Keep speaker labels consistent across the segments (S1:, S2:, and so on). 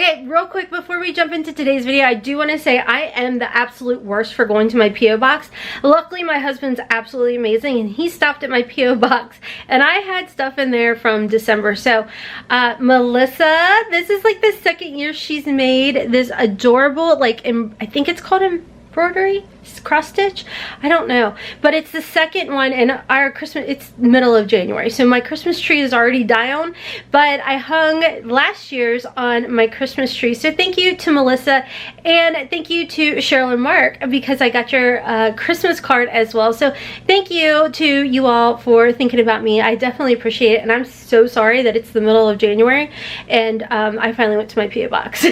S1: Okay, real quick before we jump into today's video, I do want to say I am the absolute worst for going to my P.O. box. Luckily, my husband's absolutely amazing, and he stopped at my P.O. box, and I had stuff in there from December. So, Melissa, this is like the second year she's made this adorable, like, I think it's called embroidery, cross stitch, I don't know, but it's the second one, and our Christmas, it's middle of January, so my Christmas tree is already down, but I hung last year's on my Christmas tree. So thank you to Melissa, and thank you to Cheryl and Mark, because I got your Christmas card as well. So thank you to you all for thinking about me. I definitely appreciate it, and I'm so sorry that it's the middle of January and I finally went to my P.O. box.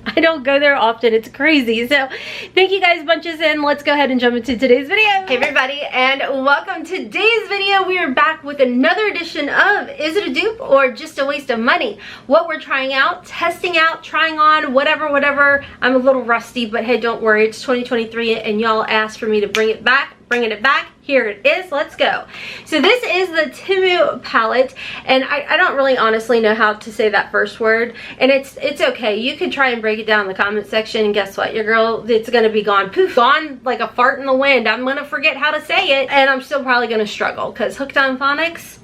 S1: I don't go there often, it's crazy. So thank you guys bunches, and let's go ahead and jump into today's video. Hey everybody, and welcome to today's video. We are back with another edition of Is It a Dupe or Just a Waste of Money? What we're trying out, testing out, trying on, whatever. I'm a little rusty, but hey, don't worry, it's 2023 and y'all asked for me to bring it back. Bringing it back. Here it is. Let's go. So this is the Temu palette, and I don't really honestly know how to say that first word, and it's okay. You could try and break it down in the comment section, and guess what? Your girl, it's gonna be gone. Poof, gone like a fart in the wind. I'm gonna forget how to say it, and I'm still probably gonna struggle because hooked on phonics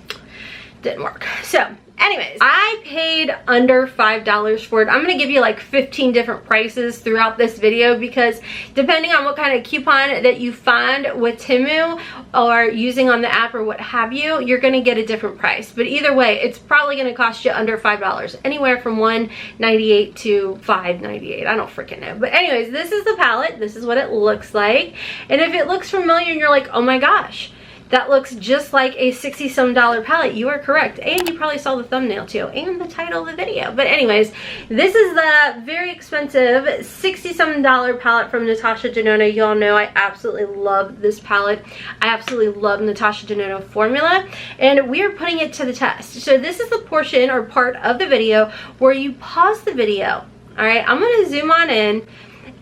S1: didn't work. So anyways, I paid under $5 for it. I'm gonna give you like 15 different prices throughout this video, because depending on what kind of coupon that you find with Temu or using on the app or what have you, you're gonna get a different price. But either way, it's probably gonna cost you under $5, anywhere from $1.98 to $5.98. I don't freaking know. But anyways, this is the palette. This is what it looks like. And if it looks familiar and you're like, oh my gosh, that looks just like a $60-some palette, you are correct. And you probably saw the thumbnail too, and the title of the video. But anyways, this is the very expensive $60-some palette from Natasha Denona. Y'all know I absolutely love this palette. I absolutely love Natasha Denona formula, and we are putting it to the test. So this is the portion or part of the video where you pause the video. All right, I'm gonna zoom on in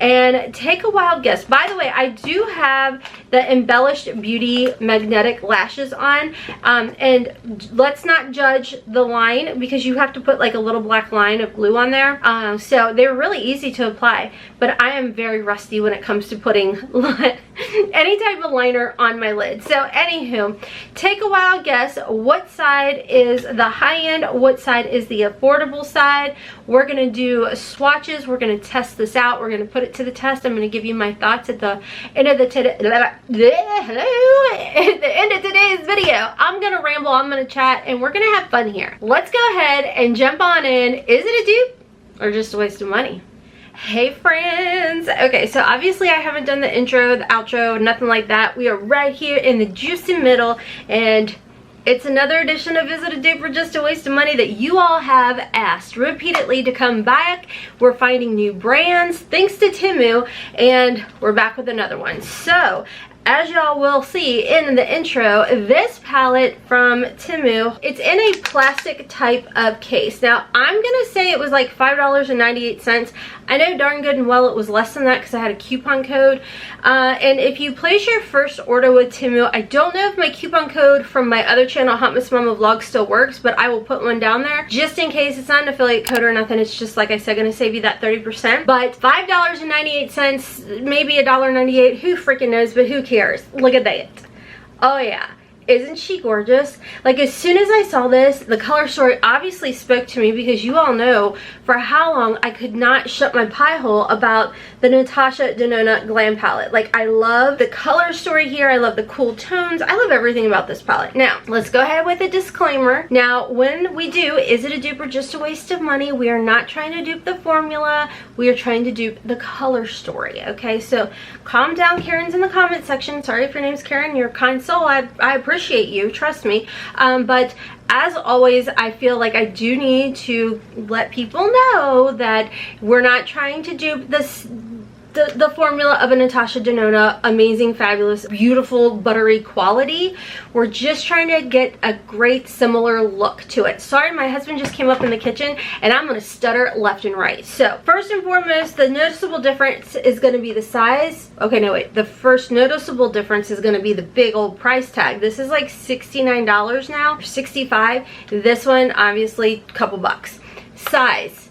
S1: and take a wild guess. By the way, I do have the Embellished Beauty magnetic lashes on, and let's not judge the line, because you have to put like a little black line of glue on there. So they're really easy to apply, but I am very rusty when it comes to putting any type of liner on my lid. So anywho, take a wild guess. What side is the high end? What side is the affordable side? We're gonna do swatches. We're gonna test this out. We're gonna put it to the test. I'm gonna give you my thoughts at the end of today's video. I'm gonna ramble, I'm gonna chat, and we're gonna have fun here. Let's go ahead and jump on in. Is it a dupe or just a waste of money? Hey friends. Okay, so obviously I haven't done the intro, the outro, nothing like that. We are right here in the juicy middle, and it's another edition of Is It a Dupe or Just a Waste of Money that you all have asked repeatedly to come back. We're finding new brands thanks to Temu, and we're back with another one. So as y'all will see in the intro, this palette from Temu, it's in a plastic type of case. Now, I'm gonna say it was like $5.98. I know darn good and well it was less than that because I had a coupon code. And if you place your first order with Temu, I don't know if my coupon code from my other channel, Hotmess Momma Vlog, still works, but I will put one down there just in case. It's not an affiliate code or nothing. It's just, like I said, gonna save you that 30%. But $5.98, maybe $1.98, who freaking knows, but who cares? Look at that. Oh yeah. Isn't she gorgeous? Like, as soon as I saw this, the color story obviously spoke to me, because you all know for how long I could not shut my pie hole about the Natasha Denona Glam palette. Like, I love the color story here. I love the cool tones. I love everything about this palette. Now, let's go ahead with a disclaimer. Now, when we do Is It a Dupe or Just a Waste of Money, we are not trying to dupe the formula. We are trying to dupe the color story, okay? So, calm down, Karen's in the comment section. Sorry if your name's Karen. You're a kind soul. I appreciate you, trust me. But as always, I feel like I do need to let people know that we're not trying to dupe the formula of a Natasha Denona amazing, fabulous, beautiful, buttery quality. We're just trying to get a great similar look to it. Sorry, my husband just came up in the kitchen and I'm gonna stutter left and right. So first and foremost, the noticeable difference is gonna be the size. Okay, no wait, the first noticeable difference is gonna be the big old price tag. This is like $69 now, or $65. This one, obviously, a couple bucks. Size.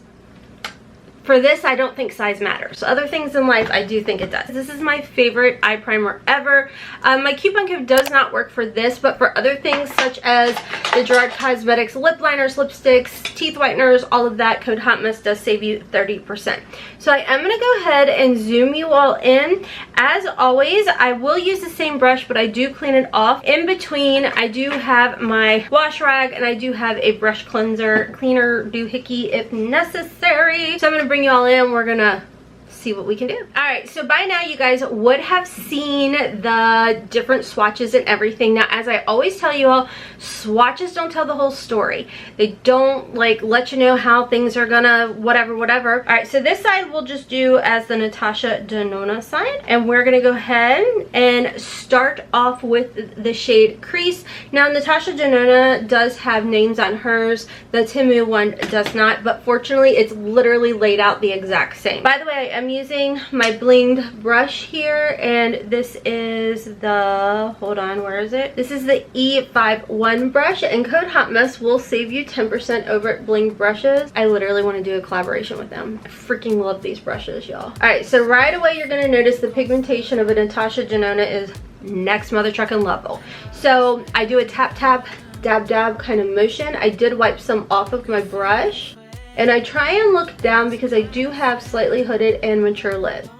S1: For this, I don't think size matters. Other things in life, I do think it does. This is my favorite eye primer ever. My coupon code does not work for this, but for other things such as the Gerard Cosmetics lip liners, lipsticks, teeth whiteners, all of that, code HOTMESS does save you 30%. So I am going to go ahead and zoom you all in. As always, I will use the same brush, but I do clean it off. In between, I do have my wash rag, and I do have a brush cleanser, cleaner doohickey if necessary. So I'm going to bring you all in. We're gonna see what we can do. All right, so by now you guys would have seen the different swatches and everything. Now, as I always tell you all, swatches don't tell the whole story. They don't like let you know how things are gonna whatever. All right, so this side we'll just do as the Natasha Denona side, and we're gonna go ahead and start off with the shade Crease. Now, Natasha Denona does have names on hers. The Temu one does not, but fortunately it's literally laid out the exact same. By the way, I am using my blinged brush here, and this is the, hold on, where is it? This is the E51 brush, and code HOTMESS will save you 10% over at blinged brushes. I literally want to do a collaboration with them. I freaking love these brushes, y'all. All right, so right away you're going to notice the pigmentation of a Natasha Denona is next mother trucking level. So I do a tap tap dab dab kind of motion. I did wipe some off of my brush, and I try and look down because I do have slightly hooded and mature lids.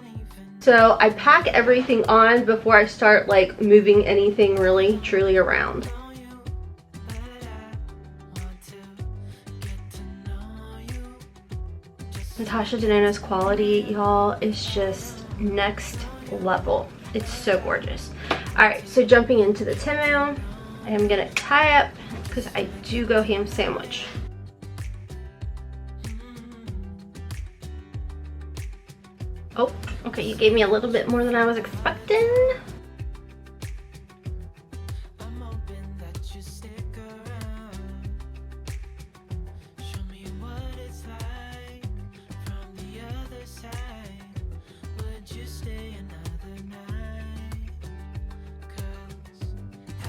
S1: So I pack everything on before I start like moving anything really truly around. Natasha Denona's quality, y'all, is just next level. It's so gorgeous. All right, so jumping into the Temu, I am gonna tie up because I do go ham sandwich. Oh, okay, you gave me a little bit more than I was expecting.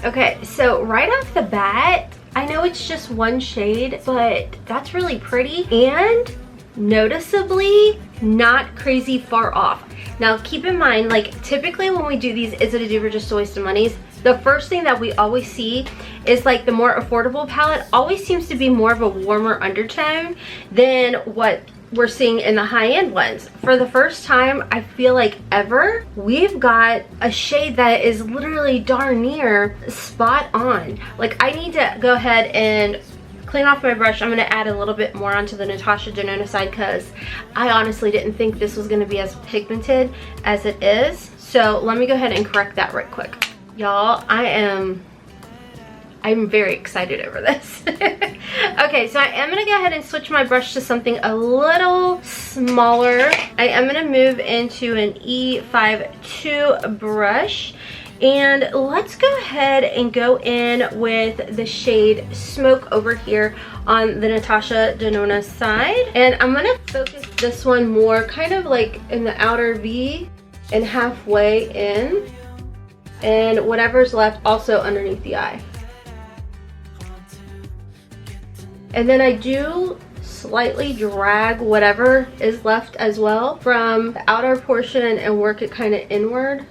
S1: Okay, so right off the bat, I know it's just one shade, but that's really pretty and noticeably not crazy far off. Now keep in mind, like typically when we do these is it a dupe or just a waste of money, the first thing that we always see is like the more affordable palette always seems to be more of a warmer undertone than what we're seeing in the high-end ones. For the first time, I feel like ever, we've got a shade that is literally darn near spot on. Like I need to go ahead and clean off my brush. I'm going to add a little bit more onto the Natasha Denona side because I honestly didn't think this was going to be as pigmented as it is. So let me go ahead and correct that right quick. Y'all, I'm very excited over this. Okay, so I am going to go ahead and switch my brush to something a little smaller. I am going to move into an E52 brush. And let's go ahead and go in with the shade Smoke over here on the Natasha Denona side. And I'm going to focus this one more kind of like in the outer V and halfway in. And whatever's left also underneath the eye. And then I do slightly drag whatever is left as well from the outer portion and work it kind of inward.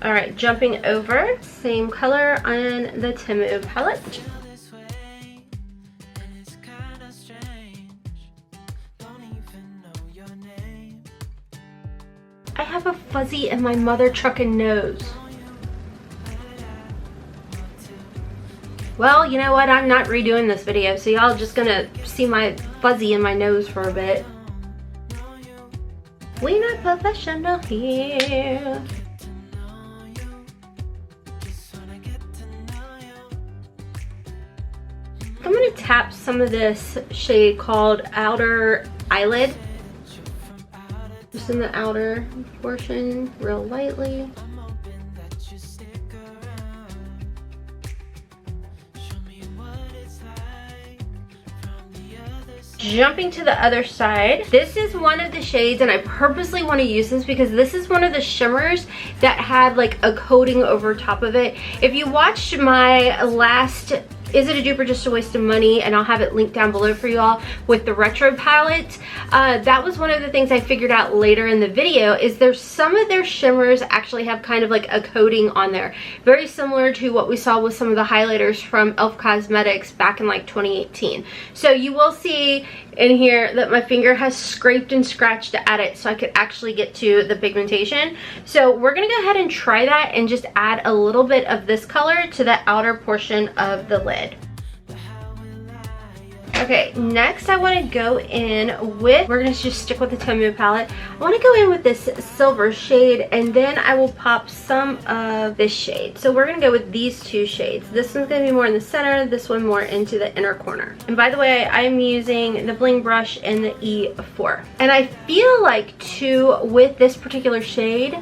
S1: All right, jumping over, same color on the Temu palette. I have a fuzzy in my mother truckin' nose. Well, you know what? I'm not redoing this video, so y'all just gonna see my fuzzy in my nose for a bit. We not professional here. I'm gonna tap some of this shade called Outer Eyelid. Just in the outer portion, real lightly. jumping to the other side. This is one of the shades, and I purposely want to use this because this is one of the shimmers that had like a coating over top of it. If you watched my last Is It a Dupe or Just a Waste of Money, and I'll have it linked down below for you all, with the retro palette, that was one of the things I figured out later in the video, is there's some of their shimmers actually have kind of like a coating on there, very similar to what we saw with some of the highlighters from e.l.f. Cosmetics back in like 2018. So you will see in here that my finger has scraped and scratched at it so I could actually get to the pigmentation. So we're gonna go ahead and try that and just add a little bit of this color to the outer portion of the lid. Okay, next I want to go in with, we're going to just stick with the Temu palette. I want to go in with this silver shade, and then I will pop some of this shade. So we're going to go with these two shades. This one's going to be more in the center, this one more into the inner corner. And by the way, I'm using the bling brush in the E4. And I feel like too, with this particular shade,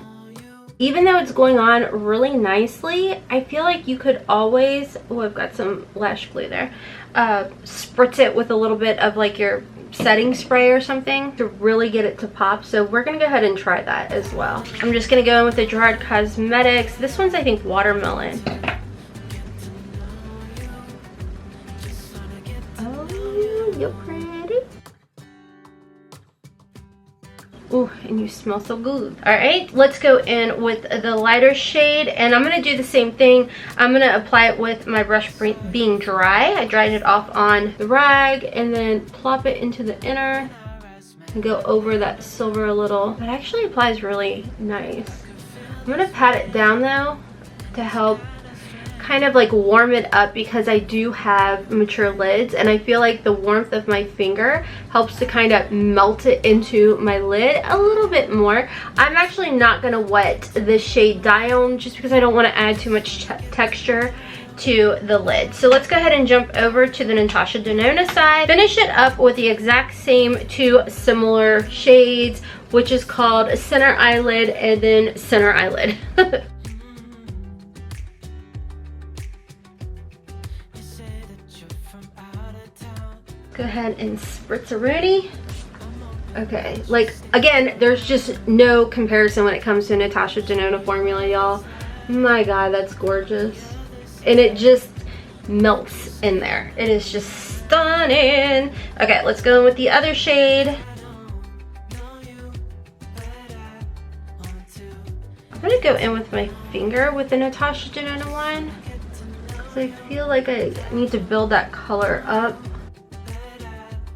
S1: even though it's going on really nicely, I feel like you could always, oh, I've got some lash glue there, spritz it with a little bit of like your setting spray or something to really get it to pop. So we're gonna go ahead and try that as well. I'm just gonna go in with the Gerard Cosmetics. This one's, I think, watermelon. Oh, you're pretty. Ooh, and you smell so good. All right, let's go in with the lighter shade, and I'm gonna do the same thing. I'm gonna apply it with my brush being dry. I dried it off on the rag and then plop it into the inner and go over that silver a little. It actually applies really nice. I'm gonna pat it down though to help kind of like warm it up, because I do have mature lids and I feel like the warmth of my finger helps to kind of melt it into my lid a little bit more. I'm actually not going to wet the shade down just because I don't want to add too much texture to the lid. So let's go ahead and jump over to the Natasha Denona side. Finish it up with the exact same two similar shades, which is called Center Eyelid and then Center Eyelid. Go ahead and spritz-a-rooney. Okay, like, again, there's just no comparison when it comes to Natasha Denona formula, y'all. My God, that's gorgeous. And it just melts in there. It is just stunning. Okay, let's go in with the other shade. I'm gonna go in with my finger with the Natasha Denona one, because I feel like I need to build that color up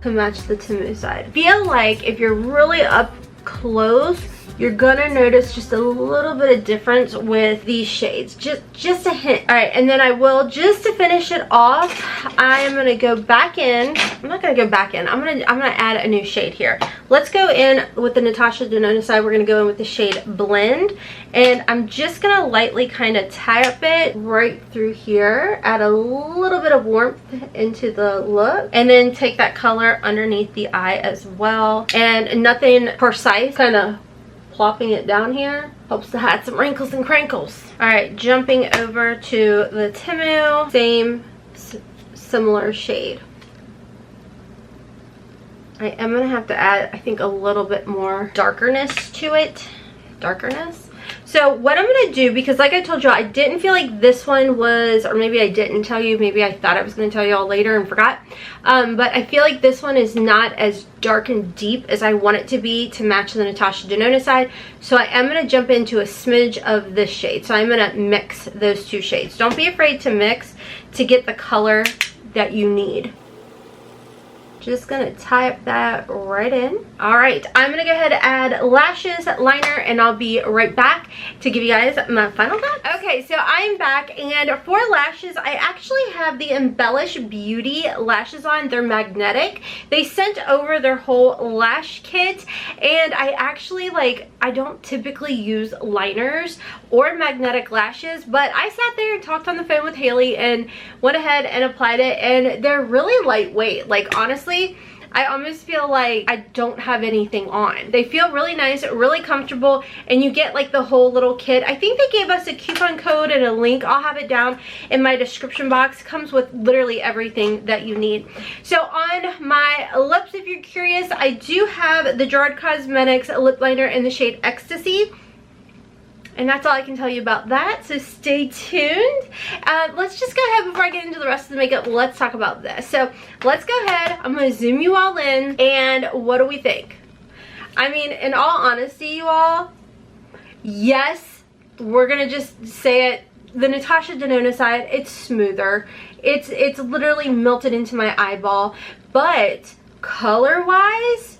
S1: to match the Temu side. Feel like if you're really up close, you're gonna notice just a little bit of difference with these shades, just a hint. All right, and then I will, just to finish it off, I am gonna go back in. I'm not gonna go back in. I'm gonna add a new shade here. Let's go in with the Natasha Denona side. We're gonna go in with the shade Blend, and I'm just gonna lightly kind of tie up it right through here, add a little bit of warmth into the look, and then take that color underneath the eye as well. And nothing precise, kind of plopping it down here helps to hide some wrinkles and crinkles. All right, jumping over to the Temu, same similar shade. I am gonna have to add, I think, a little bit more darkerness to it. So what I'm gonna do, because like I told you, I didn't feel like this one was, or maybe I didn't tell you, maybe I thought I was gonna tell you all later and forgot, but I feel like this one is not as dark and deep as I want it to be to match the Natasha Denona side. So I am gonna jump into a smidge of this shade. So I'm gonna mix those two shades. Don't be afraid to mix to get the color that you need. Just gonna tie up that right in. All right, I'm gonna go ahead and add lashes, liner, and I'll be right back to give you guys my final thoughts. Okay, so I'm back, and for lashes, I actually have the Embellish Beauty lashes on. They're magnetic. They sent over their whole lash kit, and I actually, like, I don't typically use liners or magnetic lashes, but I sat there and talked on the phone with Haley and went ahead and applied it, and they're really lightweight. Like, honestly, I almost feel like I don't have anything on. They feel really nice, really comfortable, and you get like the whole little kit. I think they gave us a coupon code and a link. I'll have it down in my description box. It comes with literally everything that you need. So on my lips, if you're curious, I do have the Gerard Cosmetics lip liner in the shade Ecstasy. And that's all I can tell you about that, so stay tuned. Let's just go ahead before I get into the rest of the makeup. Let's talk about this. So let's go ahead. I'm going to zoom you all in. And what do we think? I mean, in all honesty, you all, yes, we're going to just say it. The Natasha Denona side, it's smoother. It's literally melted into my eyeball. But color-wise,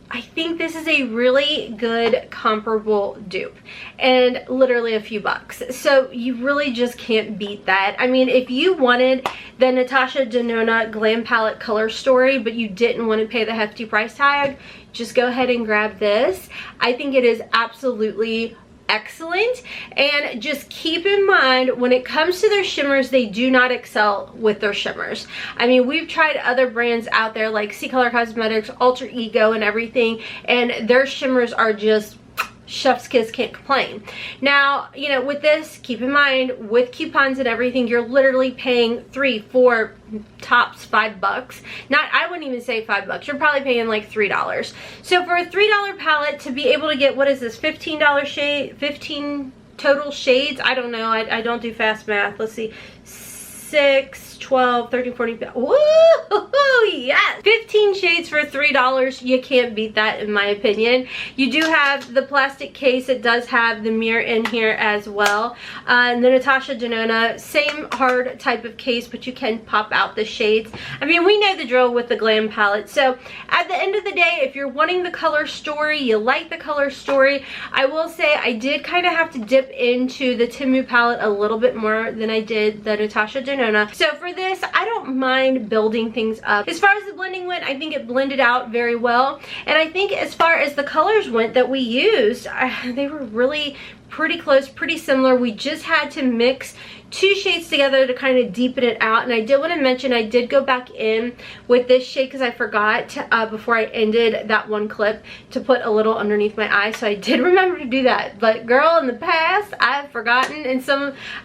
S1: I think this is a really good comparable dupe, and literally a few bucks. So you really just can't beat that. I mean, if you wanted the Natasha Denona Glam Palette Color Story, but you didn't want to pay the hefty price tag, just go ahead and grab this. I think it is absolutely excellent. And just keep in mind, when it comes to their shimmers, they do not excel with their shimmers. I mean, we've tried other brands out there like C Color Cosmetics, Alter Ego, and everything, and their shimmers are just chef's kiss, can't complain. Now, you know, with this, keep in mind, with coupons and everything, you're literally paying $3, $4, tops $5. Not, I wouldn't even say $5. You're probably paying like $3. So for a $3 palette to be able to get, what is this, $15 shade, 15 total shades? I don't know. I don't do fast math. Let's see. 6, 12, 13, 14, woo, yes, 15 shades for $3. You can't beat that, in my opinion. You do have the plastic case. It does have the mirror in here as well. And the Natasha Denona, same hard type of case, but you can pop out the shades. I mean, we know the drill with the Glam palette. So at the end of the day, if you're wanting the color story, you like the color story, I will say I did kind of have to dip into the Temu palette a little bit more than I did the Natasha Denona. So for this, I don't mind building things up. As far as the blending went, I think it blended out very well. And I think as far as the colors went that we used, they were really pretty close, pretty similar. We just had to mix 2 shades together to kind of deepen it out. And I did want to mention, I did go back in with this shade because I forgot before I ended that one clip to put a little underneath my eye. So I did remember to do that. But girl, in the past, I've forgotten. And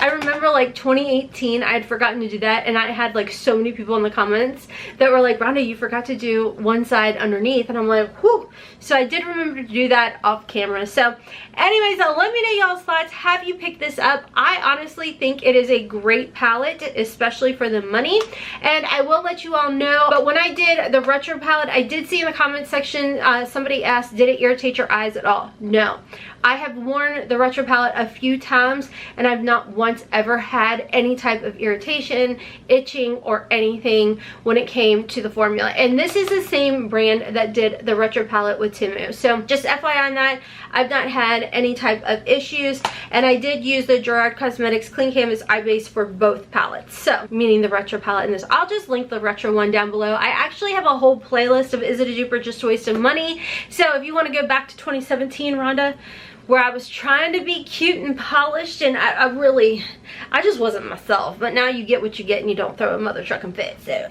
S1: I remember like 2018, I had forgotten to do that. And I had like so many people in the comments that were like, Rhonda, you forgot to do one side underneath. And I'm like, whew. So I did remember to do that off camera. So anyways, let me know y'all's thoughts. Have you picked this up? I honestly think it is a great palette, especially for the money. And I will let you all know, but when I did the retro palette, I did see in the comment section, somebody asked, did it irritate your eyes at all? No. I have worn the retro palette a few times and I've not once ever had any type of irritation, itching, or anything when it came to the formula. And this is the same brand that did the retro palette with Temu. So just FYI on that, I've not had any type of issues. And I did use the Gerard Cosmetics Clean Canvas Eye Base for both palettes. So, meaning the retro palette and this. I'll just link the retro one down below. I actually have a whole playlist of Is It a Dupe or Just a Waste of Money? So if you want to go back to 2017, Rhonda, where I was trying to be cute and polished, and I just wasn't myself. But now you get what you get and you don't throw a mother trucking fit. So,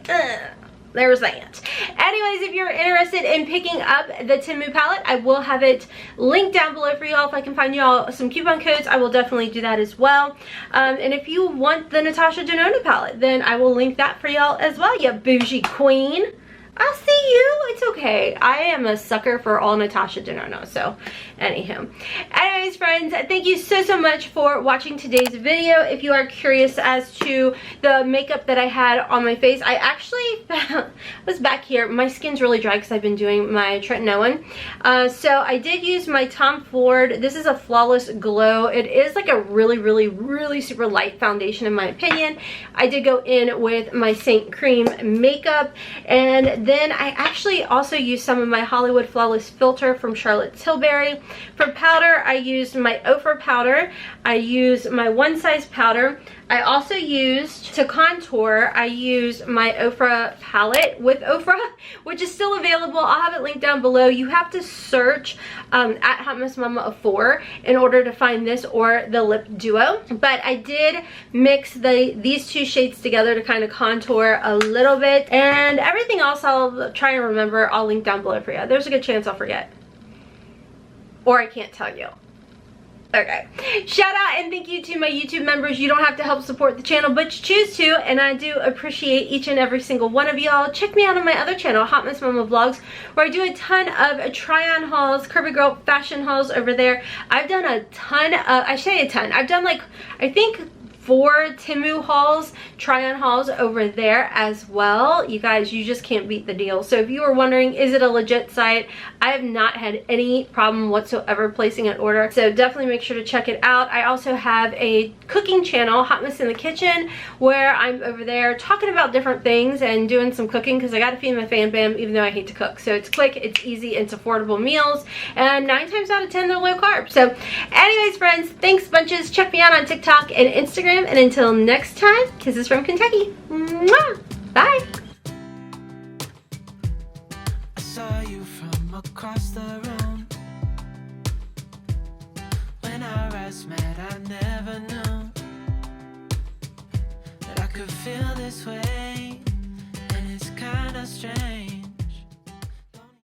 S1: there's that. Anyways, if you're interested in picking up the Temu palette, I will have it linked down below for y'all. If I can find y'all some coupon codes, I will definitely do that as well. And if you want the Natasha Denona palette, then I will link that for y'all as well, you bougie queen. I'll see you. It's okay. I am a sucker for all Natasha Denona. So, anywho. Anyways, friends, thank you so much for watching today's video. If you are curious as to the makeup that I had on my face, I actually was back here. My skin's really dry because I've been doing my tretinoin. So, I did use my Tom Ford. This is a Flawless Glow. It is like a really super light foundation in my opinion. I did go in with my SEINT Cream makeup, and then I actually also used some of my Hollywood Flawless Filter from Charlotte Tilbury. For powder, I used my OFRA powder. I used my One Size powder. I also used, to contour, I used my OFRA palette with OFRA, which is still available. I'll have it linked down below. You have to search at Hotmess Momma 4 in order to find this or the lip duo. But I did mix these two shades together to kind of contour a little bit. And everything else I'll try and remember. I'll link down below for you. There's a good chance I'll forget. Or I can't tell you. Okay, shout out and thank you to my YouTube members. You don't have to help support the channel, but you choose to, and I do appreciate each and every single one of y'all. Check me out on my other channel, Hotmess Momma Vlogs, where I do a ton of try-on hauls, Curvy Girl fashion hauls over there. I've done a ton of, I say a ton, I've done like, I think 4 Temu hauls, try-on hauls over there as well. You guys, you just can't beat the deal. So if you were wondering, is it a legit site? I have not had any problem whatsoever placing an order. So definitely make sure to check it out. I also have a cooking channel, Hotmess in the Kitchen, where I'm over there talking about different things and doing some cooking because I gotta feed my fan bam even though I hate to cook. So it's quick, it's easy, it's affordable meals, and 9 times out of 10 they're low carb. So anyways, friends, thanks bunches. Check me out on TikTok and Instagram. And until next time, kisses from Kentucky. Mwah! Bye.